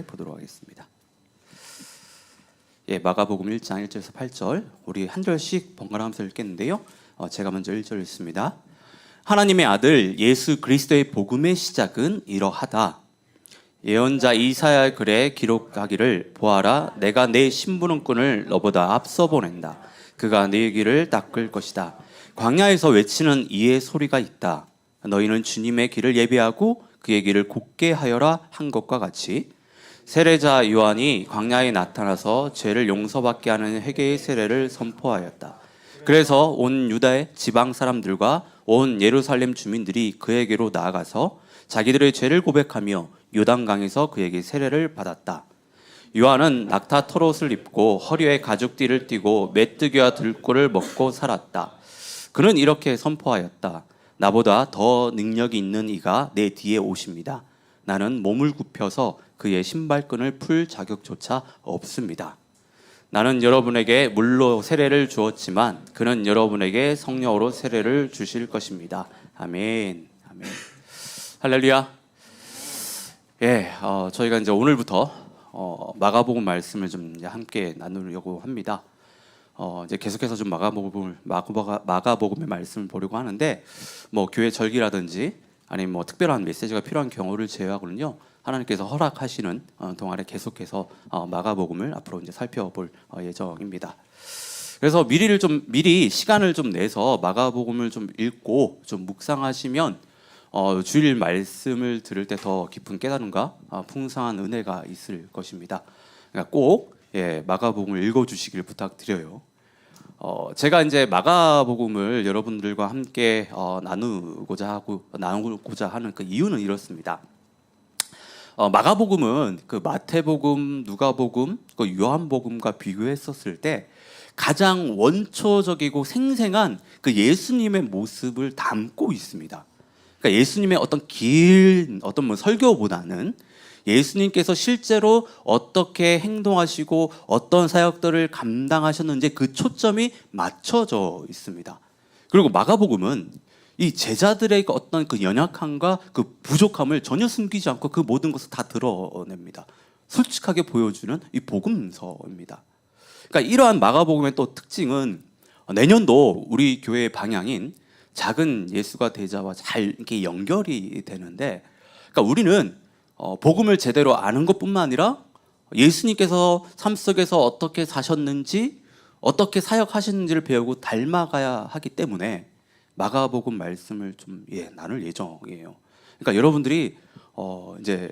함께 보도록 하겠습니다. 마가복음 1장 1절에서 8절 우리 한 절씩 번갈아가면서 읽겠는데요. 제가 먼저 1절 읽습니다. 하나님의 아들 예수 그리스도의 복음의 시작은 이러하다. 예언자 이사야의 글에 기록하기를 보아라, 내가 내 심부름꾼을 너보다 앞서 보낸다. 그가 네 길을 닦을 것이다. 광야에서 외치는 이의 소리가 있다. 너희는 주님의 길을 예비하고 그의 길을 곧게 하여라 한 것과 같이 세례자 요한이 광야에 나타나서 죄를 용서받게 하는 회개의 세례를 선포하였다. 그래서 온 유다의 지방 사람들과 온 예루살렘 주민들이 그에게로 나아가서 자기들의 죄를 고백하며 요단강에서 그에게 세례를 받았다. 요한은 낙타 털옷을 입고 허리에 가죽띠를 띠고 메뚜기와 들꿀을 먹고 살았다. 그는 이렇게 선포하였다. 나보다 더 능력이 있는 이가 내 뒤에 오십니다. 나는 몸을 굽혀서 그의 신발끈을 풀 자격조차 없습니다. 나는 여러분에게 물로 세례를 주었지만 그는 여러분에게 성령으로 세례를 주실 것입니다. 아멘. 아멘. 할렐루야. 저희가 이제 오늘부터 마가복음 말씀을 좀 함께 나누려고 합니다. 이제 계속해서 좀 마가복음의 말씀을 보려고 하는데, 교회 절기라든지 아니면 특별한 메시지가 필요한 경우를 제외하고는요, 하나님께서 허락하시는 동안에 계속해서 마가복음을 앞으로 이제 살펴볼 예정입니다. 그래서 미리 시간을 좀 내서 마가복음을 좀 읽고 좀 묵상하시면 주일 말씀을 들을 때 더 깊은 깨달음과 풍성한 은혜가 있을 것입니다. 그러니까 꼭 마가복음을 읽어주시길 부탁드려요. 제가 이제 마가복음을 여러분들과 함께 나누고자 하는 그 이유는 이렇습니다. 마가복음은 그 마태복음, 누가복음, 그 요한복음과 비교했었을 때 가장 원초적이고 생생한 그 예수님의 모습을 담고 있습니다. 그러니까 예수님의 어떤 설교보다는 예수님께서 실제로 어떻게 행동하시고 어떤 사역들을 감당하셨는지 그 초점이 맞춰져 있습니다. 그리고 마가복음은 이 제자들의 어떤 그 연약함과 그 부족함을 전혀 숨기지 않고 그 모든 것을 다 드러냅니다. 솔직하게 보여주는 이 복음서입니다. 그러니까 이러한 마가복음의 또 특징은 내년도 우리 교회의 방향인 작은 예수가 되자와 잘 이렇게 연결이 되는데, 그러니까 우리는 복음을 제대로 아는 것뿐만 아니라 예수님께서 삶 속에서 어떻게 사셨는지, 어떻게 사역하셨는지를 배우고 닮아가야 하기 때문에 마가복음 말씀을 좀 나눌 예정이에요. 그러니까 여러분들이 이제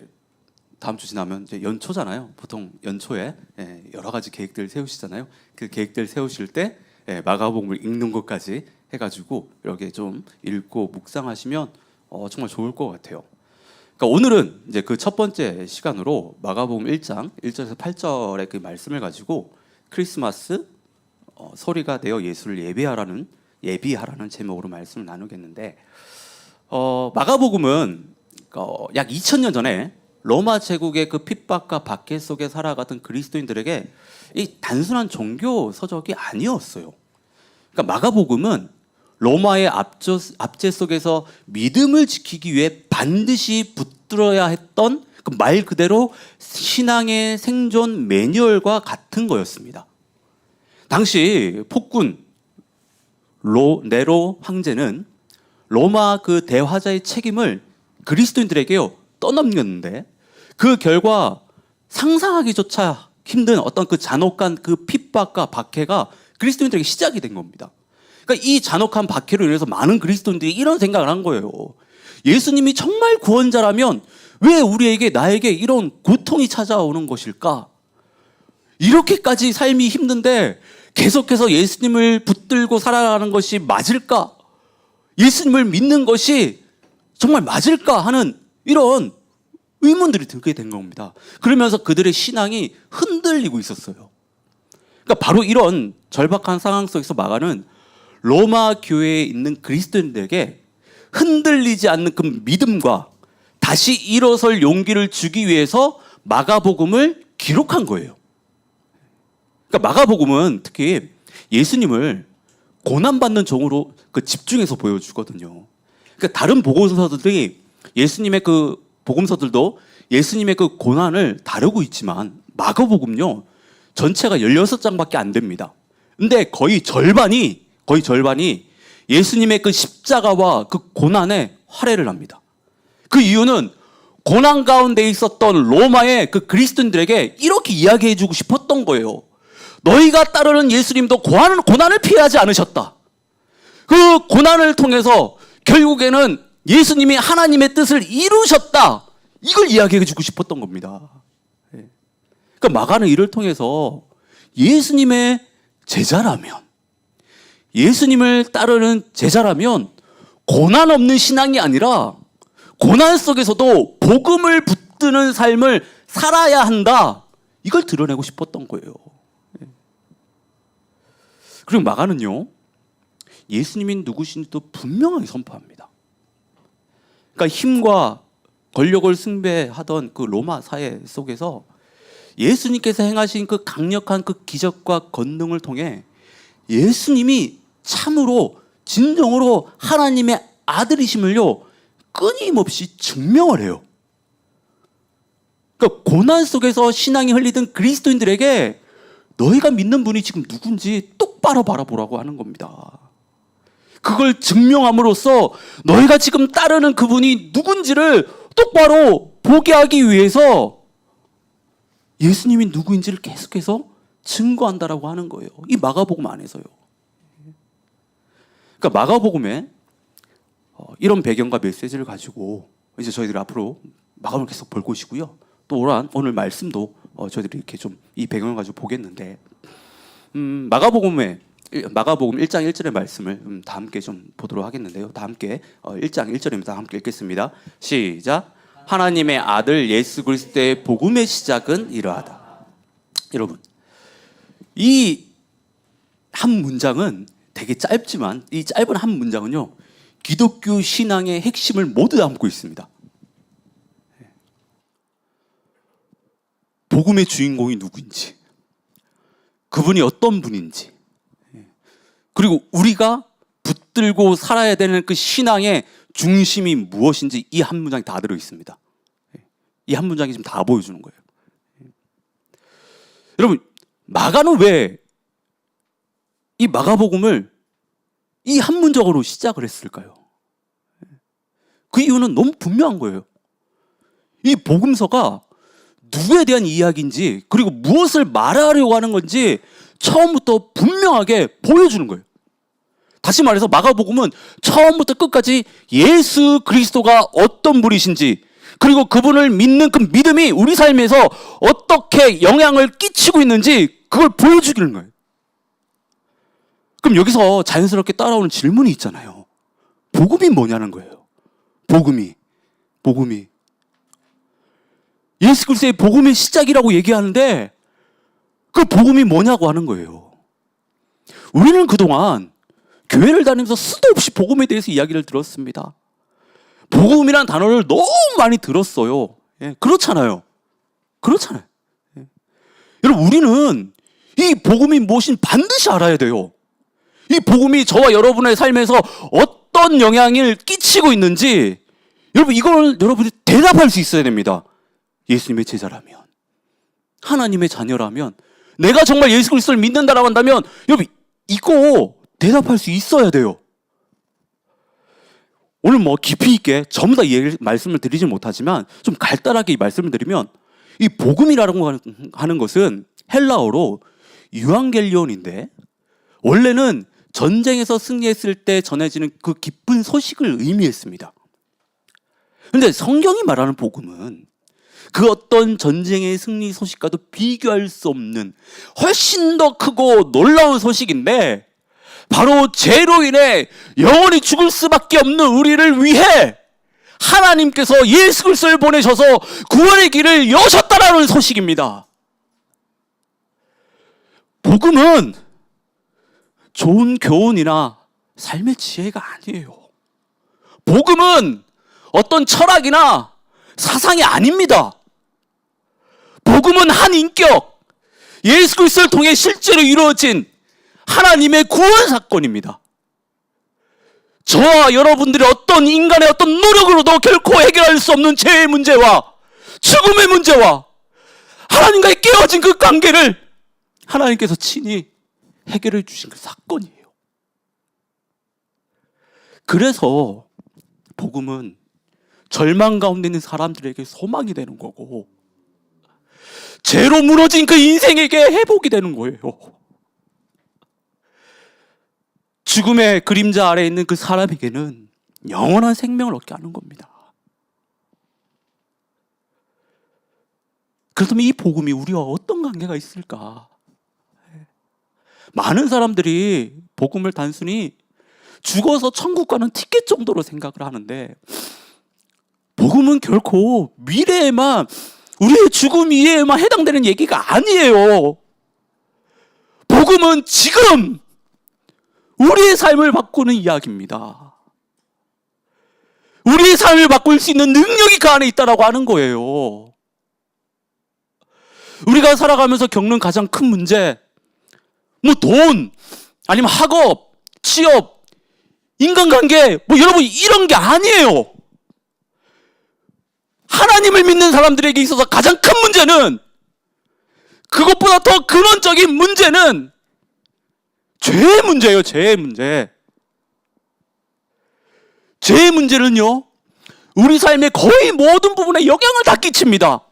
다음 주 지나면 이제 연초잖아요. 보통 연초에 여러 가지 계획들 세우시잖아요. 그 계획들 세우실 때 마가복음을 읽는 것까지 해가지고 이렇게 좀 읽고 묵상하시면 정말 좋을 것 같아요. 그러니까 오늘은 이제 그 첫 번째 시간으로 마가복음 1장 1절에서 8절의 그 말씀을 가지고 크리스마스 소리가 되어 예수를 예비하라는 제목으로 말씀을 나누겠는데, 마가복음은 약 2000년 전에 로마 제국의 그 핍박과 박해 속에 살아가던 그리스도인들에게 이 단순한 종교 서적이 아니었어요. 그러니까 마가복음은 로마의 압제 속에서 믿음을 지키기 위해 반드시 붙들어야 했던 그 말 그대로 신앙의 생존 매뉴얼과 같은 거였습니다. 당시 폭군 네로 황제는 로마 그 대화자의 책임을 그리스도인들에게요 떠넘겼는데, 그 결과 상상하기조차 힘든 어떤 그 잔혹한 그 핍박과 박해가 그리스도인들에게 시작이 된 겁니다. 그러니까 이 잔혹한 박해로 인해서 많은 그리스도인들이 이런 생각을 한 거예요. 예수님이 정말 구원자라면 왜 나에게 이런 고통이 찾아오는 것일까? 이렇게까지 삶이 힘든데 계속해서 예수님을 붙들고 살아가는 것이 맞을까? 예수님을 믿는 것이 정말 맞을까 하는 이런 의문들이 들게 된 겁니다. 그러면서 그들의 신앙이 흔들리고 있었어요. 그러니까 바로 이런 절박한 상황 속에서 마가는 로마 교회에 있는 그리스도인들에게 흔들리지 않는 그 믿음과 다시 일어설 용기를 주기 위해서 마가복음을 기록한 거예요. 그러니까 마가복음은 특히 예수님을 고난받는 종으로 그 집중해서 보여주거든요. 그러니까 다른 복음서들이 예수님의 그 복음서들도 예수님의 그 고난을 다루고 있지만 마가복음요 전체가 16장밖에 안 됩니다. 근데 거의 절반이 예수님의 그 십자가와 그 고난에 할애를 합니다. 그 이유는 고난 가운데 있었던 로마의 그 그리스도인들에게 이렇게 이야기해주고 싶었던 거예요. 너희가 따르는 예수님도 고난을 피하지 않으셨다. 그 고난을 통해서 결국에는 예수님이 하나님의 뜻을 이루셨다. 이걸 이야기해주고 싶었던 겁니다. 그러니까 마가는 이를 통해서 예수님의 제자라면, 예수님을 따르는 제자라면 고난 없는 신앙이 아니라 고난 속에서도 복음을 붙드는 삶을 살아야 한다. 이걸 드러내고 싶었던 거예요. 그리고 마가는요, 예수님이 누구신지도 분명하게 선포합니다. 그러니까 힘과 권력을 숭배하던 그 로마 사회 속에서 예수님께서 행하신 그 강력한 그 기적과 권능을 통해 예수님이 참으로 진정으로 하나님의 아들이심을요 끊임없이 증명을 해요. 그러니까 고난 속에서 신앙이 흘리던 그리스도인들에게 너희가 믿는 분이 지금 누군지 똑바로 바라보라고 하는 겁니다. 그걸 증명함으로써 너희가 지금 따르는 그분이 누군지를 똑바로 보게 하기 위해서 예수님이 누구인지를 계속해서 증거한다라고 하는 거예요. 이 마가복음 안에서요. 그러니까 마가복음에 이런 배경과 메시지를 가지고 이제 저희들이 앞으로 마감을 계속 볼 것이고요. 또 오늘 말씀도 저희들이 이렇게 좀 이 배경을 가지고 보겠는데, 마가복음 1장 1절의 말씀을 다 함께 좀 보도록 하겠는데요. 다 함께 1장 1절입니다. 함께 읽겠습니다. 시작. 하나님의 아들 예수 그리스도의 복음의 시작은 이러하다. 여러분, 이 한 문장은 되게 짧지만 이 짧은 한 문장은요 기독교 신앙의 핵심을 모두 담고 있습니다. 복음의 주인공이 누구인지, 그분이 어떤 분인지, 그리고 우리가 붙들고 살아야 되는 그 신앙의 중심이 무엇인지 이 한 문장이 다 들어 있습니다. 이 한 문장이 지금 다 보여주는 거예요. 여러분, 마가는 왜 이 마가복음을 이 한 문장으로 시작을 했을까요? 그 이유는 너무 분명한 거예요. 이 복음서가 누구에 대한 이야기인지, 그리고 무엇을 말하려고 하는 건지 처음부터 분명하게 보여주는 거예요. 다시 말해서 마가복음은 처음부터 끝까지 예수 그리스도가 어떤 분이신지, 그리고 그분을 믿는 그 믿음이 우리 삶에서 어떻게 영향을 끼치고 있는지 그걸 보여주기는 거예요. 그럼 여기서 자연스럽게 따라오는 질문이 있잖아요. 복음이 뭐냐는 거예요. 복음이 예수 그리스도의 복음의 시작이라고 얘기하는데 그 복음이 뭐냐고 하는 거예요. 우리는 그동안 교회를 다니면서 수도 없이 복음에 대해서 이야기를 들었습니다. 복음이라는 단어를 너무 많이 들었어요. 그렇잖아요. 여러분, 우리는 이 복음이 무엇인지 반드시 알아야 돼요. 이 복음이 저와 여러분의 삶에서 어떤 영향을 끼치고 있는지 여러분, 이걸 여러분이 대답할 수 있어야 됩니다. 예수님의 제자라면, 하나님의 자녀라면, 내가 정말 예수 그리스도를 믿는다라고 한다면 여러분 이거 대답할 수 있어야 돼요. 오늘 깊이 있게 전부 다 말씀을 드리지 못하지만 좀 간단하게 이 말씀을 드리면, 이 복음이라고 하는 것은 헬라어로 유앙겔리온인데 원래는 전쟁에서 승리했을 때 전해지는 그 기쁜 소식을 의미했습니다. 그런데 성경이 말하는 복음은 그 어떤 전쟁의 승리 소식과도 비교할 수 없는 훨씬 더 크고 놀라운 소식인데, 바로 죄로 인해 영원히 죽을 수밖에 없는 우리를 위해 하나님께서 예수 그리스도를 보내셔서 구원의 길을 여셨다라는 소식입니다. 복음은 좋은 교훈이나 삶의 지혜가 아니에요. 복음은 어떤 철학이나 사상이 아닙니다. 복음은 한 인격, 예수 그리스도를 통해 실제로 이루어진 하나님의 구원 사건입니다. 저와 여러분들의 어떤 인간의 어떤 노력으로도 결코 해결할 수 없는 죄의 문제와 죽음의 문제와 하나님과의 깨어진 그 관계를 하나님께서 친히 해결해 주신 그 사건이에요. 그래서 복음은 절망 가운데 있는 사람들에게 소망이 되는 거고, 죄로 무너진 그 인생에게 회복이 되는 거예요. 죽음의 그림자 아래에 있는 그 사람에게는 영원한 생명을 얻게 하는 겁니다. 그렇다면 이 복음이 우리와 어떤 관계가 있을까? 많은 사람들이 복음을 단순히 죽어서 천국 가는 티켓 정도로 생각을 하는데, 복음은 결코 미래에만, 우리의 죽음 이후에만 해당되는 얘기가 아니에요. 복음은 지금 우리의 삶을 바꾸는 이야기입니다. 우리의 삶을 바꿀 수 있는 능력이 그 안에 있다라고 하는 거예요. 우리가 살아가면서 겪는 가장 큰 문제, 뭐 돈, 아니면 학업, 취업, 인간관계, 뭐 여러분 이런 게 아니에요. 하나님을 믿는 사람들에게 있어서 가장 큰 문제는, 그것보다 더 근원적인 문제는 죄의 문제예요. 죄의 문제. 죄의 문제는요, 우리 삶의 거의 모든 부분에 영향을 다 끼칩니다.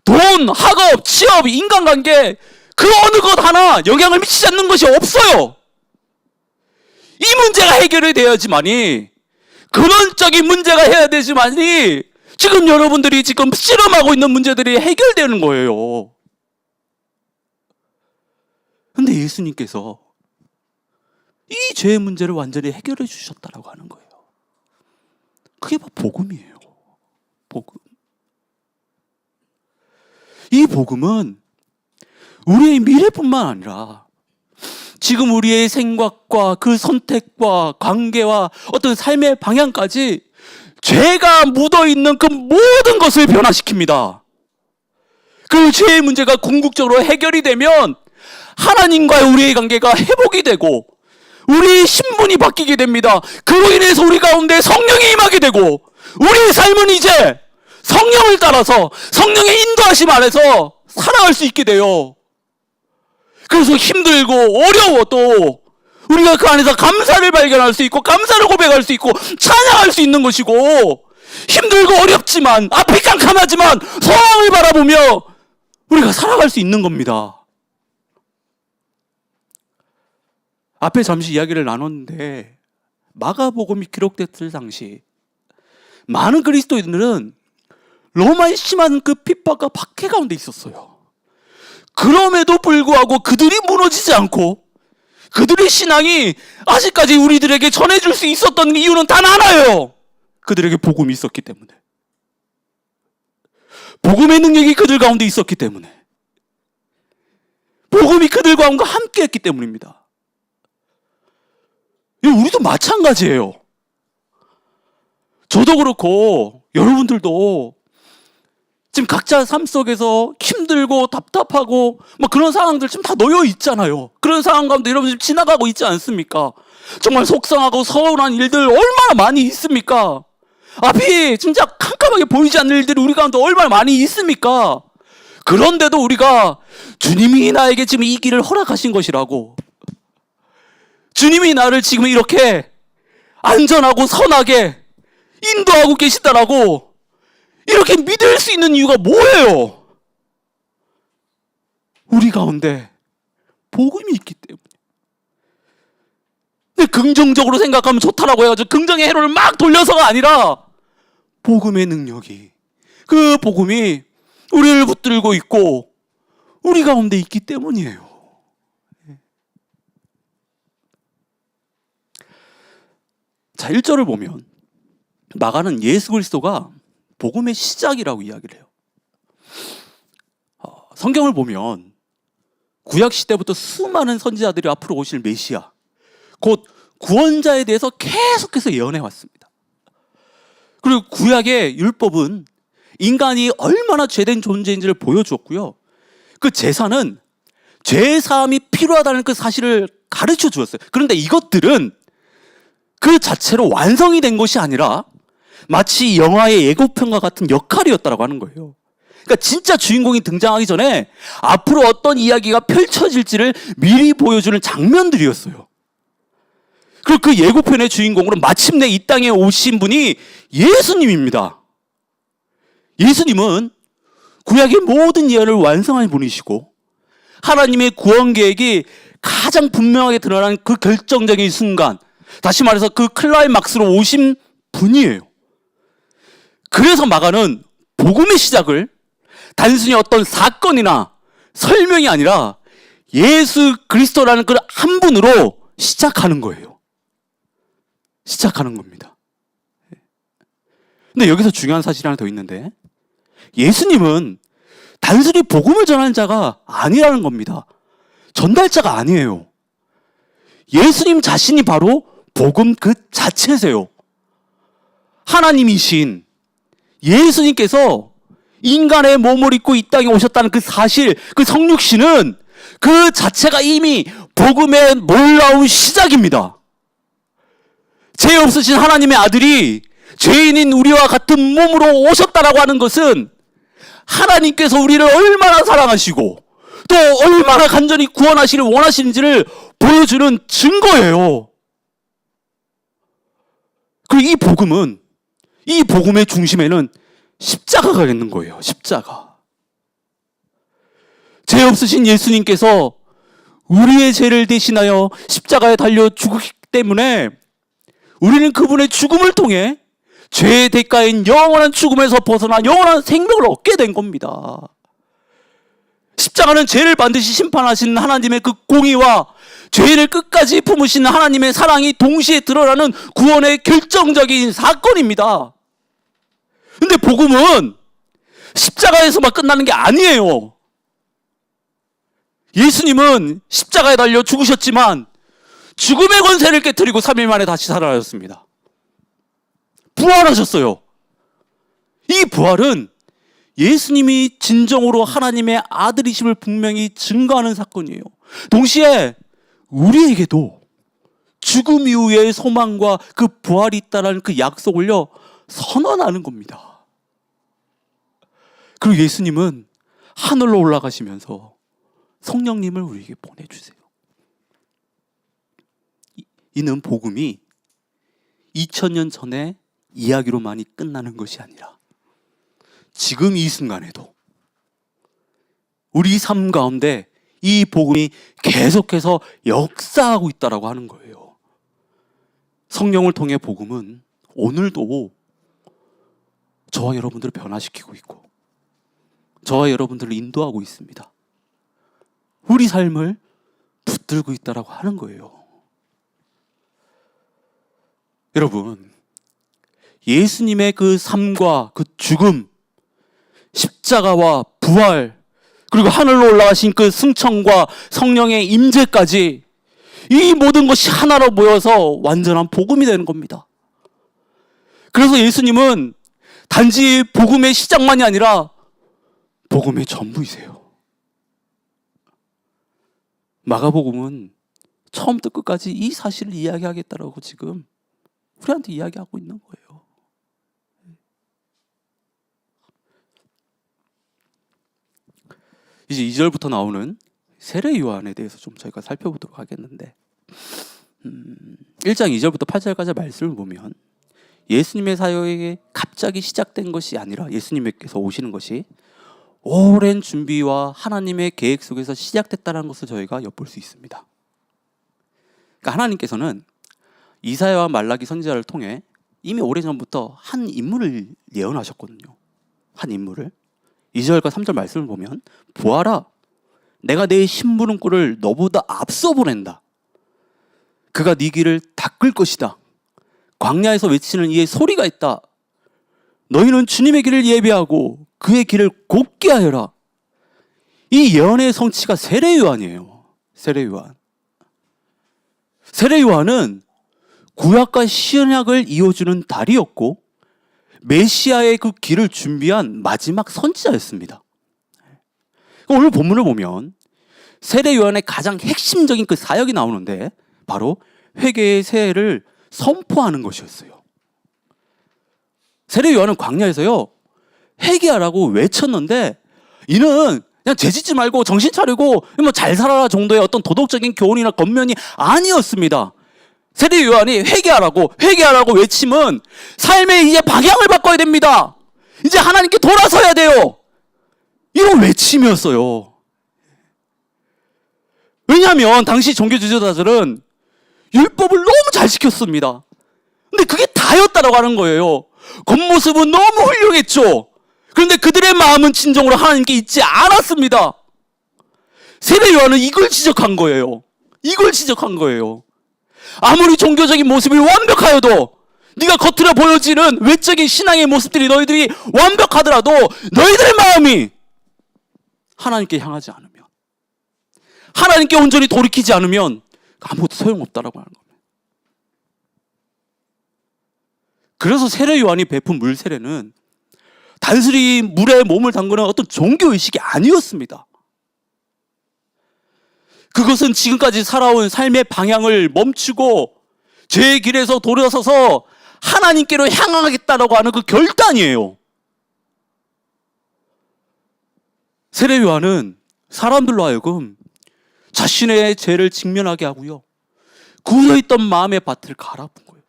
돈, 학업, 취업, 인간관계, 그 어느 것 하나 영향을 미치지 않는 것이 없어요. 이 문제가 해결이 돼야지만이, 근원적인 문제가 해야 되지만이, 지금 여러분들이 지금 씨름하고 있는 문제들이 해결되는 거예요. 근데 예수님께서 이 죄의 문제를 완전히 해결해 주셨다라고 하는 거예요. 그게 바로 복음이에요. 복음. 이 복음은 우리의 미래뿐만 아니라 지금 우리의 생각과 그 선택과 관계와 어떤 삶의 방향까지 죄가 묻어있는 그 모든 것을 변화시킵니다. 그 죄의 문제가 궁극적으로 해결이 되면 하나님과의 우리의 관계가 회복이 되고 우리의 신분이 바뀌게 됩니다. 그로 인해서 우리 가운데 성령이 임하게 되고 우리의 삶은 이제 성령을 따라서 성령의 인도하심 안에서 살아갈 수 있게 돼요. 그래서 힘들고 어려워도 우리가 그 안에서 감사를 발견할 수 있고 감사를 고백할 수 있고 찬양할 수 있는 것이고, 힘들고 어렵지만 앞이 깜깜하지만 소망을 바라보며 우리가 살아갈 수 있는 겁니다. 앞에 잠시 이야기를 나눴는데, 마가복음이 기록됐을 당시 많은 그리스도인들은 로마의 심한 그 핍박과 박해 가운데 있었어요. 그럼에도 불구하고 그들이 무너지지 않고 그들의 신앙이 아직까지 우리들에게 전해줄 수 있었던 이유는 단 하나예요. 그들에게 복음이 있었기 때문에. 복음의 능력이 그들 가운데 있었기 때문에. 복음이 그들과 함께 했기 때문입니다. 우리도 마찬가지예요. 저도 그렇고 여러분들도 지금 각자 삶 속에서 힘들고 답답하고 뭐 그런 상황들 지금 다 놓여 있잖아요. 그런 상황 가운데 여러분 지금 지나가고 있지 않습니까? 정말 속상하고 서운한 일들 얼마나 많이 있습니까? 앞이 진짜 캄캄하게 보이지 않는 일들이 우리 가운데 얼마나 많이 있습니까? 그런데도 우리가 주님이 나에게 지금 이 길을 허락하신 것이라고, 주님이 나를 지금 이렇게 안전하고 선하게 인도하고 계시다라고 이렇게 믿을 수 있는 이유가 뭐예요? 우리 가운데 복음이 있기 때문에. 근데 긍정적으로 생각하면 좋다라고 해가지고 긍정의 회로를 막 돌려서가 아니라 복음의 능력이, 그 복음이 우리를 붙들고 있고 우리 가운데 있기 때문이에요. 자, 1절을 보면 마가는 예수 그리스도가 복음의 시작이라고 이야기를 해요. 성경을 보면 구약 시대부터 수많은 선지자들이 앞으로 오실 메시아, 곧 구원자에 대해서 계속해서 예언해 왔습니다. 그리고 구약의 율법은 인간이 얼마나 죄된 존재인지를 보여주었고요. 그 제사는 죄 사함이 필요하다는 그 사실을 가르쳐 주었어요. 그런데 이것들은 그 자체로 완성이 된 것이 아니라 마치 영화의 예고편과 같은 역할이었다라고 하는 거예요. 그러니까 진짜 주인공이 등장하기 전에 앞으로 어떤 이야기가 펼쳐질지를 미리 보여주는 장면들이었어요. 그리고 그 예고편의 주인공으로 마침내 이 땅에 오신 분이 예수님입니다. 예수님은 구약의 모든 예언을 완성한 분이시고 하나님의 구원 계획이 가장 분명하게 드러난 그 결정적인 순간, 다시 말해서 그 클라이막스로 오신 분이에요. 그래서 마가는 복음의 시작을 단순히 어떤 사건이나 설명이 아니라 예수 그리스도라는 그 한 분으로 시작하는 거예요. 시작하는 겁니다. 근데 여기서 중요한 사실이 하나 더 있는데, 예수님은 단순히 복음을 전하는 자가 아니라는 겁니다. 전달자가 아니에요. 예수님 자신이 바로 복음 그 자체세요. 하나님이신 예수님께서 인간의 몸을 입고 이 땅에 오셨다는 그 사실, 그 성육신은 그 자체가 이미 복음의 놀라운 시작입니다. 죄 없으신 하나님의 아들이 죄인인 우리와 같은 몸으로 오셨다라고 하는 것은 하나님께서 우리를 얼마나 사랑하시고 또 얼마나 간절히 구원하시를 원하시는지를 보여주는 증거예요. 그리고 이 복음은, 이 복음의 중심에는 십자가가 있는 거예요. 십자가. 죄 없으신 예수님께서 우리의 죄를 대신하여 십자가에 달려 죽었기 때문에 우리는 그분의 죽음을 통해 죄의 대가인 영원한 죽음에서 벗어나 영원한 생명을 얻게 된 겁니다. 십자가는 죄를 반드시 심판하시는 하나님의 그 공의와 죄를 끝까지 품으시는 하나님의 사랑이 동시에 드러나는 구원의 결정적인 사건입니다. 근데 복음은 십자가에서만 끝나는 게 아니에요. 예수님은 십자가에 달려 죽으셨지만 죽음의 권세를 깨뜨리고 3일 만에 다시 살아나셨습니다. 부활하셨어요. 이 부활은 예수님이 진정으로 하나님의 아들이심을 분명히 증거하는 사건이에요. 동시에 우리에게도 죽음 이후의 소망과 그 부활이 있다는 그 약속을요 선언하는 겁니다. 그리고 예수님은 하늘로 올라가시면서 성령님을 우리에게 보내주세요. 이는 복음이 2000년 전에 이야기로만이 끝나는 것이 아니라 지금 이 순간에도 우리 삶 가운데 이 복음이 계속해서 역사하고 있다라고 하는 거예요. 성령을 통해 복음은 오늘도 저와 여러분들을 변화시키고 있고 저와 여러분들을 인도하고 있습니다. 우리 삶을 붙들고 있다라고 하는 거예요. 여러분, 예수님의 그 삶과 그 죽음, 십자가와 부활, 그리고 하늘로 올라가신 그 승천과 성령의 임재까지 이 모든 것이 하나로 모여서 완전한 복음이 되는 겁니다. 그래서 예수님은 단지 복음의 시작만이 아니라 복음의 전부이세요. 마가복음은 처음부터 끝까지 이 사실을 이야기하겠다라고 지금 우리한테 이야기하고 있는 거예요. 이제 2절부터 나오는 세례 요한에 대해서 좀 저희가 살펴보도록 하겠는데 1장 2절부터 8절까지 말씀을 보면 예수님의 사역이 갑자기 시작된 것이 아니라 예수님께서 오시는 것이 오랜 준비와 하나님의 계획 속에서 시작됐다는 것을 저희가 엿볼 수 있습니다. 그러니까 하나님께서는 이사야와 말라기 선지자를 통해 이미 오래전부터 한 인물을 예언하셨거든요. 한 인물을. 2절과 3절 말씀을 보면 보아라, 내가 내 심부름꾼을 너보다 앞서 보낸다. 그가 네 길을 닦을 것이다. 광야에서 외치는 이의 소리가 있다. 너희는 주님의 길을 예비하고 그의 길을 곱게 하여라. 이 예언의 성취가 세례 요한이에요. 세례 요한. 세례 요한은 구약과 신약을 이어주는 달이었고 메시아의 그 길을 준비한 마지막 선지자였습니다. 오늘 본문을 보면 세례 요한의 가장 핵심적인 그 사역이 나오는데 바로 회개의 세례를 선포하는 것이었어요. 세례 요한은 광야에서요 회개하라고 외쳤는데 이는 그냥 죄짓지 말고 정신 차리고 뭐 잘 살아라 정도의 어떤 도덕적인 교훈이나 겉면이 아니었습니다. 세례 요한이 회개하라고 외침은 삶의 이제 방향을 바꿔야 됩니다. 이제 하나님께 돌아서야 돼요. 이런 외침이었어요. 왜냐하면 당시 종교 지도자들은 율법을 너무 잘 지켰습니다. 근데 그게 다였다라고 하는 거예요. 겉모습은 너무 훌륭했죠. 그런데 그들의 마음은 진정으로 하나님께 있지 않았습니다. 세례 요한은 이걸 지적한 거예요. 아무리 종교적인 모습이 완벽하여도 네가 겉으로 보여지는 외적인 신앙의 모습들이 너희들이 완벽하더라도 너희들의 마음이 하나님께 향하지 않으면, 하나님께 온전히 돌이키지 않으면 아무것도 소용없다라고 하는 겁니다. 그래서 세례 요한이 베푼 물 세례는 단순히 물에 몸을 담그는 어떤 종교의식이 아니었습니다. 그것은 지금까지 살아온 삶의 방향을 멈추고 죄의 길에서 돌아서서 하나님께로 향하겠다라고 하는 그 결단이에요. 세례 요한은 사람들로 하여금 자신의 죄를 직면하게 하고요, 굳어있던 마음의 밭을 갈아엎은 거예요.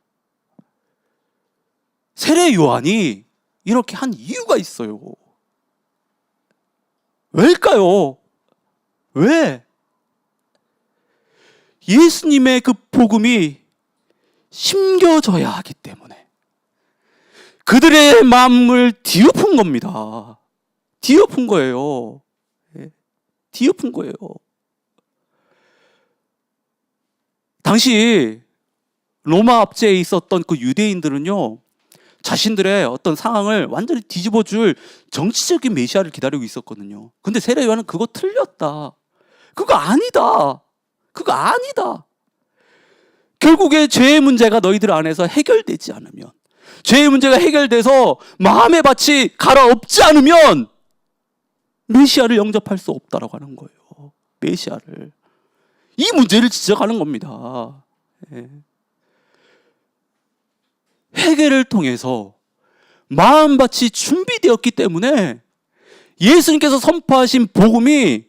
세례 요한이 이렇게 한 이유가 있어요. 왜일까요? 왜? 예수님의 그 복음이 심겨져야 하기 때문에 그들의 마음을 뒤엎은 겁니다. 뒤엎은 거예요. 당시 로마 압제에 있었던 그 유대인들은요, 자신들의 어떤 상황을 완전히 뒤집어줄 정치적인 메시아를 기다리고 있었거든요. 근데 세례 요한은 그거 틀렸다. 그거 아니다. 결국에 죄의 문제가 너희들 안에서 해결되지 않으면, 죄의 문제가 해결돼서 마음의 밭이 갈아엎지 않으면 메시아를 영접할 수 없다라고 하는 거예요. 메시아를. 이 문제를 지적하는 겁니다. 회개를 통해서 마음밭이 준비되었기 때문에 예수님께서 선포하신 복음이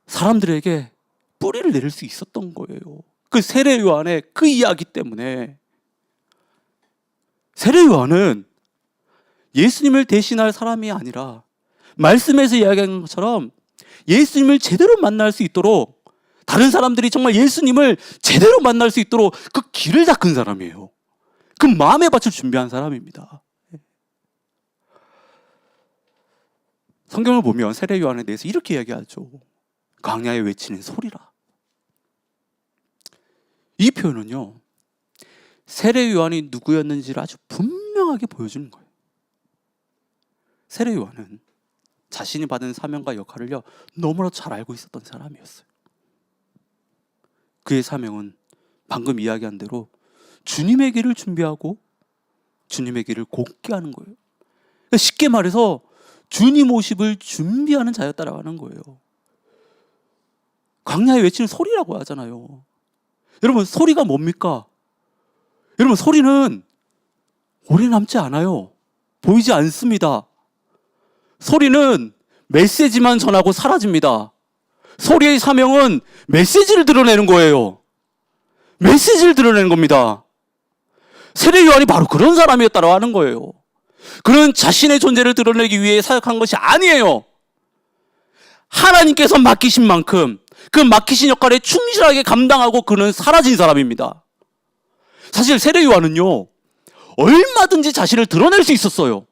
사람들에게 뿌리를 내릴 수 있었던 거예요. 그 세례 요한의 그 이야기 때문에. 세례 요한은 예수님을 대신할 사람이 아니라 말씀에서 이야기한 것처럼 예수님을 제대로 만날 수 있도록, 다른 사람들이 정말 예수님을 제대로 만날 수 있도록 그 길을 닦은 사람이에요. 그 마음의 밭을 준비한 사람입니다. 성경을 보면 세례 요한에 대해서 이렇게 이야기하죠. 광야에 외치는 소리라. 이 표현은요, 세례 요한이 누구였는지를 아주 분명하게 보여주는 거예요. 세례 요한은 자신이 받은 사명과 역할을요 너무나 잘 알고 있었던 사람이었어요. 그의 사명은 방금 이야기한 대로 주님의 길을 준비하고 주님의 길을 곱게 하는 거예요. 쉽게 말해서 주님 오십을 준비하는 자였다라고 하는 거예요. 광야에 외치는 소리라고 하잖아요. 여러분, 소리가 뭡니까? 여러분, 소리는 오래 남지 않아요. 보이지 않습니다. 소리는 메시지만 전하고 사라집니다. 소리의 사명은 메시지를 드러내는 거예요. 메시지를 드러내는 겁니다. 세례 요한이 바로 그런 사람이었다고 하는 거예요. 그는 자신의 존재를 드러내기 위해 사역한 것이 아니에요. 하나님께서 맡기신 만큼 그 맡기신 역할에 충실하게 감당하고 그는 사라진 사람입니다. 사실 세례 요한은요, 얼마든지 자신을 드러낼 수 있었어요.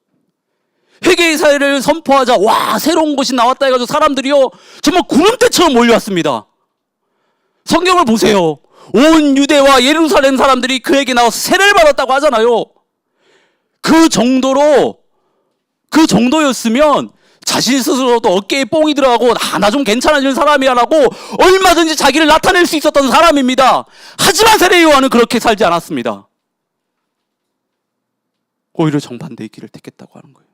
회개의 사회를 선포하자, 와, 새로운 것이 나왔다 해가지고 사람들이요 정말 구름대처럼 몰려왔습니다. 성경을 보세요. 온 유대와 예루살렘 사람들이 그에게 나와서 세례를 받았다고 하잖아요. 그 정도였으면 자신 스스로도 어깨에 뽕이 들어가고 나 좀 괜찮아지는 사람이야 라고 얼마든지 자기를 나타낼 수 있었던 사람입니다. 하지만 세례 요한은 그렇게 살지 않았습니다. 오히려 정반대의 길을 택했다고 하는 거예요.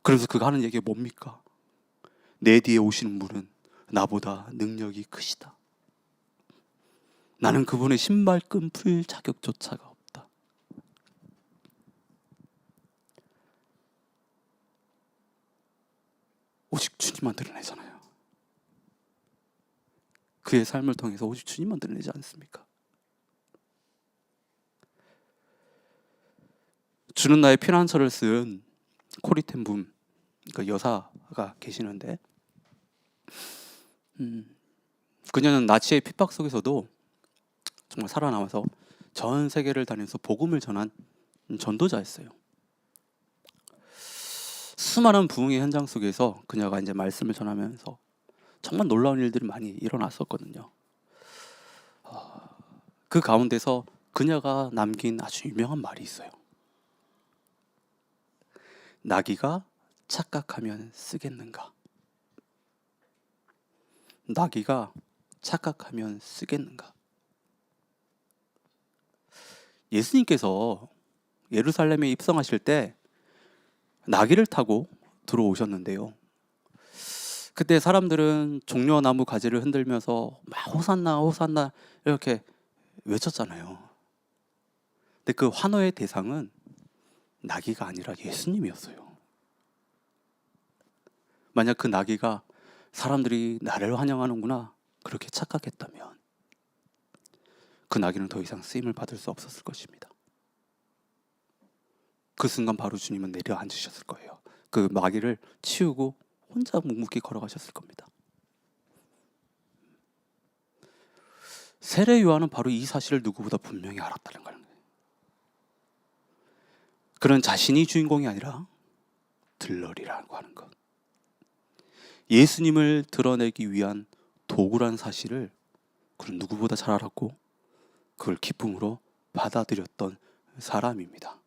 그래서 그가 하는 얘기가 뭡니까? 내 뒤에 오시는 분은 나보다 능력이 크시다. 나는 그분의 신발끈 풀 자격조차가 없다. 오직 주님만 드러내잖아요. 그의 삶을 통해서 오직 주님만 드러내지 않습니까? 주는 나의 피난처를 쓴 코리 텐 붐, 그 여사가 계시는데, 그녀는 나치의 핍박 속에서도 정말 살아남아서 전 세계를 다니면서 복음을 전한 전도자였어요. 수많은 부흥의 현장 속에서 그녀가 이제 말씀을 전하면서 정말 놀라운 일들이 많이 일어났었거든요. 그 가운데서 그녀가 남긴 아주 유명한 말이 있어요. 나귀가 착각하면 쓰겠는가? 나귀가 착각하면 쓰겠는가? 예수님께서 예루살렘에 입성하실 때 나귀를 타고 들어오셨는데요. 그때 사람들은 종려나무 가지를 흔들면서 막 호산나 호산나 이렇게 외쳤잖아요. 근데 그 환호의 대상은 나귀가 아니라 예수님이었어요. 만약 그 나귀가 사람들이 나를 환영하는구나 그렇게 착각했다면 그 나귀는 더 이상 쓰임을 받을 수 없었을 것입니다. 그 순간 바로 주님은 내려앉으셨을 거예요. 그 나귀를 치우고 혼자 묵묵히 걸어가셨을 겁니다. 세례 요한은 바로 이 사실을 누구보다 분명히 알았다는 거예요. 그는 자신이 주인공이 아니라 들러리라고 하는 것, 예수님을 드러내기 위한 도구란 사실을 그는 누구보다 잘 알았고 그걸 기쁨으로 받아들였던 사람입니다.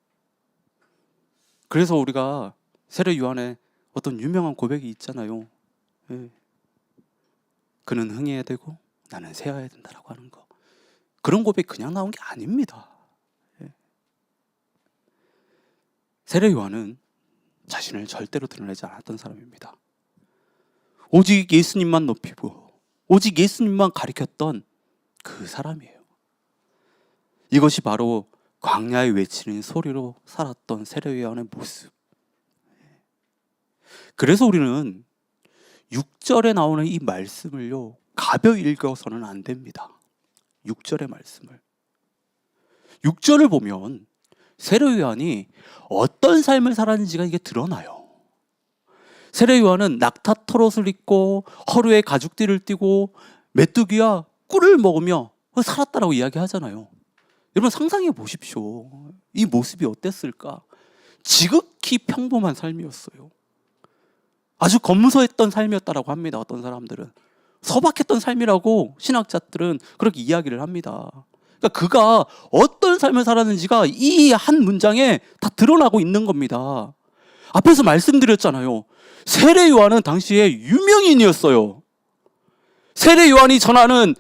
그래서 우리가 세례 요한의 어떤 유명한 고백이 있잖아요. 그는 흥해야 되고 나는 새어야 된다라고 하는 거. 그런 고백 그냥 나온 게 아닙니다. 세례 요한은 자신을 절대로 드러내지 않았던 사람입니다. 오직 예수님만 높이고 오직 예수님만 가리켰던 그 사람이에요. 이것이 바로 광야에 외치는 소리로 살았던 세례 요한의 모습. 그래서 우리는 6절에 나오는 이 말씀을요 가벼이 읽어서는 안 됩니다. 6절의 말씀을 6절을 보면 세례 요한이 어떤 삶을 살았는지가 이게 드러나요. 세례 요한은 낙타 털옷을 입고 허리에 가죽띠를 띠고 메뚜기와 꿀을 먹으며 살았다라고 이야기하잖아요. 여러분 상상해 보십시오. 이 모습이 어땠을까? 지극히 평범한 삶이었어요. 아주 검소했던 삶이었다라고 합니다. 어떤 사람들은 소박했던 삶이라고 신학자들은 그렇게 이야기를 합니다. 그러니까 그가 어떤 삶을 살았는지가 이 한 문장에 다 드러나고 있는 겁니다. 앞에서 말씀드렸잖아요. 세례 요한은 당시에 유명인이었어요. 세례 요한이 전하는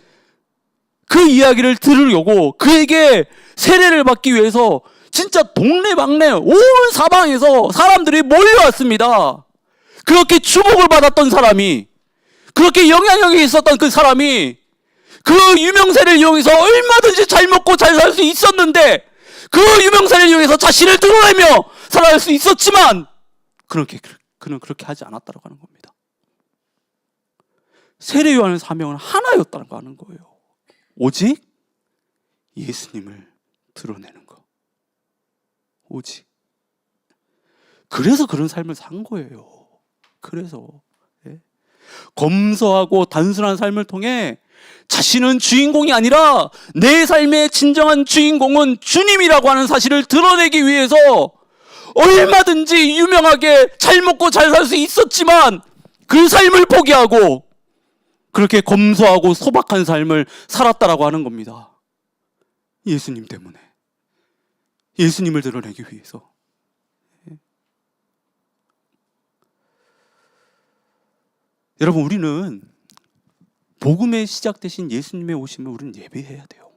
그 이야기를 들으려고 그에게 세례를 받기 위해서 진짜 동네방네 온 사방에서 사람들이 몰려왔습니다. 그렇게 주목을 받았던 사람이, 그렇게 영향력이 있었던 그 사람이 그 유명세를 이용해서 얼마든지 잘 먹고 잘 살 수 있었는데 그 유명세를 이용해서 자신을 드러내며 살아갈 수 있었지만 그는 그렇게 하지 않았다고 하는 겁니다. 세례 요한의 사명은 하나였다고 하는 거예요. 오직 예수님을 드러내는 것. 오직. 그래서 그런 삶을 산 거예요. 그래서 검소하고 단순한 삶을 통해 자신은 주인공이 아니라 내 삶의 진정한 주인공은 주님이라고 하는 사실을 드러내기 위해서 얼마든지 유명하게 잘 먹고 잘 살 수 있었지만 그 삶을 포기하고 그렇게 검소하고 소박한 삶을 살았다라고 하는 겁니다. 예수님 때문에. 예수님을 드러내기 위해서. 여러분, 우리는 복음의 시작 되신 예수님의 오심을 우리는 예배해야 돼요.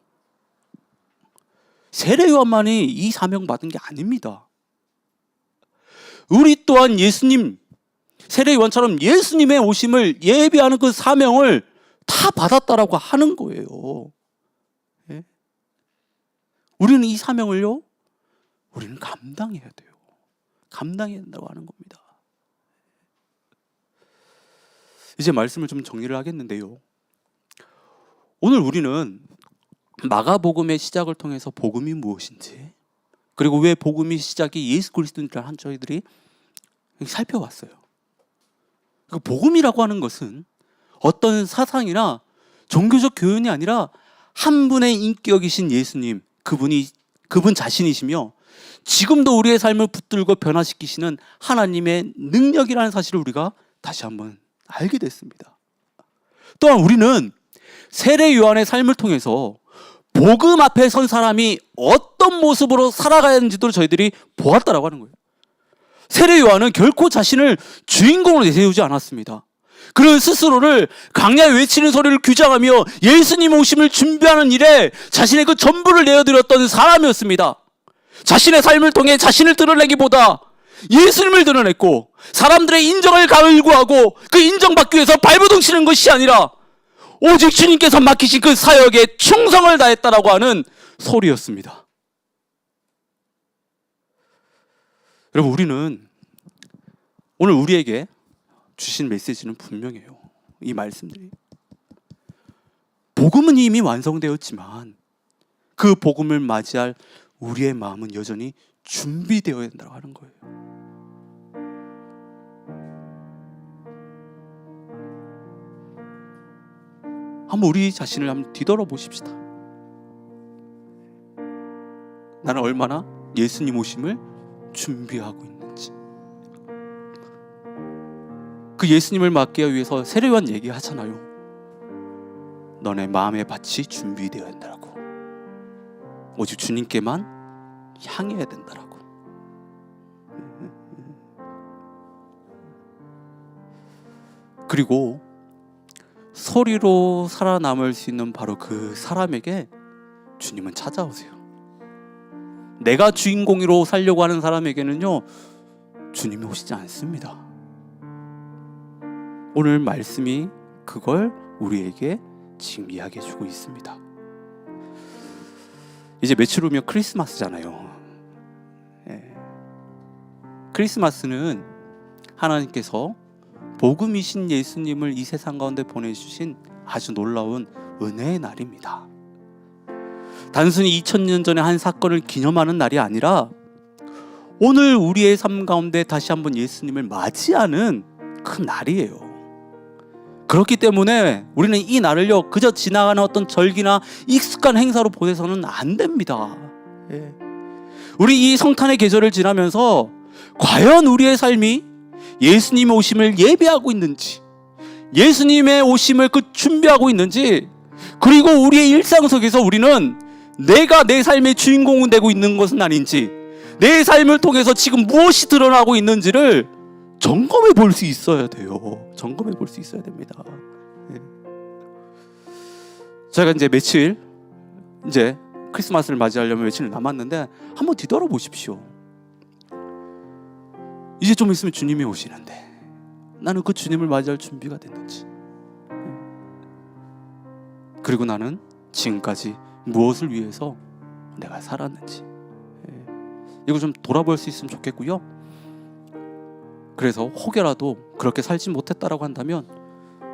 세례 요한만이 이 사명 받은 게 아닙니다. 우리 또한 예수님, 세례 요한처럼 예수님의 오심을 예배하는 그 사명을 다 받았다라고 하는 거예요. 예? 우리는 이 사명을요, 우리는 감당해야 돼요. 감당해야 된다고 하는 겁니다. 이제 말씀을 좀 정리를 하겠는데요. 오늘 우리는 마가복음의 시작을 통해서 복음이 무엇인지, 그리고 왜 복음이 시작이 예수 그리스도인이라는 한 저희들이 살펴봤어요. 그 복음이라고 하는 것은 어떤 사상이나 종교적 교훈이 아니라 한 분의 인격이신 예수님, 그분 자신이시며 지금도 우리의 삶을 붙들고 변화시키시는 하나님의 능력이라는 사실을 우리가 다시 한번 알게 됐습니다. 또한 우리는 세례 요한의 삶을 통해서 복음 앞에 선 사람이 어떤 모습으로 살아가야 하는지도 저희들이 보았다라고 하는 거예요. 세례 요한은 결코 자신을 주인공으로 내세우지 않았습니다. 그는 스스로를 강야에 외치는 소리를 규정하며 예수님 오심을 준비하는 일에 자신의 그 전부를 내어드렸던 사람이었습니다. 자신의 삶을 통해 자신을 드러내기보다 예수님을 드러냈고, 사람들의 인정을 갈구하고 그 인정받기 위해서 발버둥 치는 것이 아니라 오직 주님께서 맡기신 그 사역에 충성을 다했다라고 하는 소리였습니다. 여러분, 우리는 오늘 우리에게 주신 메시지는 분명해요. 이 말씀들이 복음은 이미 완성되었지만 그 복음을 맞이할 우리의 마음은 여전히 준비되어야 된다고 하는 거예요. 한번 우리 자신을 한번 뒤돌아보십시다. 나는 얼마나 예수님 오심을 준비하고 있는지. 그 예수님을 맞기 위해서 세례요한 얘기하잖아요. 너네 마음의 밭이 준비되어야 된다고. 오직 주님께만 향해야 된다라고. 그리고 소리로 살아남을 수 있는 바로 그 사람에게 주님은 찾아오세요. 내가 주인공으로 살려고 하는 사람에게는요, 주님이 오시지 않습니다. 오늘 말씀이 그걸 우리에게 지금 이야기해 주고 있습니다. 이제 며칠 후면 크리스마스잖아요. 크리스마스는 하나님께서 복음이신 예수님을 이 세상 가운데 보내주신 아주 놀라운 은혜의 날입니다. 단순히 2000년 전의 한 사건을 기념하는 날이 아니라 오늘 우리의 삶 가운데 다시 한번 예수님을 맞이하는 큰 날이에요. 그렇기 때문에 우리는 이 날을요, 그저 지나가는 어떤 절기나 익숙한 행사로 보내서는 안 됩니다. 우리 이 성탄의 계절을 지나면서 과연 우리의 삶이 예수님의 오심을 예배하고 있는지, 예수님의 오심을 준비하고 있는지, 그리고 우리의 일상 속에서 우리는 내가 내 삶의 주인공이 되고 있는 것은 아닌지, 내 삶을 통해서 지금 무엇이 드러나고 있는지를 점검해 볼 수 있어야 돼요. 점검해 볼 수 있어야 됩니다. 저희가 이제 며칠, 이제 크리스마스를 맞이하려면 며칠 남았는데 한번 뒤돌아보십시오. 이제 좀 있으면 주님이 오시는데 나는 그 주님을 맞이할 준비가 됐는지, 그리고 나는 지금까지 무엇을 위해서 내가 살았는지, 이거 좀 돌아볼 수 있으면 좋겠고요. 그래서 혹여라도 그렇게 살지 못했다라고 한다면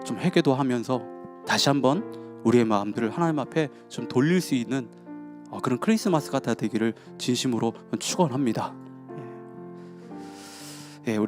좀 회개도 하면서 다시 한번 우리의 마음들을 하나님 앞에 좀 돌릴 수 있는 그런 크리스마스가 다 되기를 진심으로 축원합니다. 우리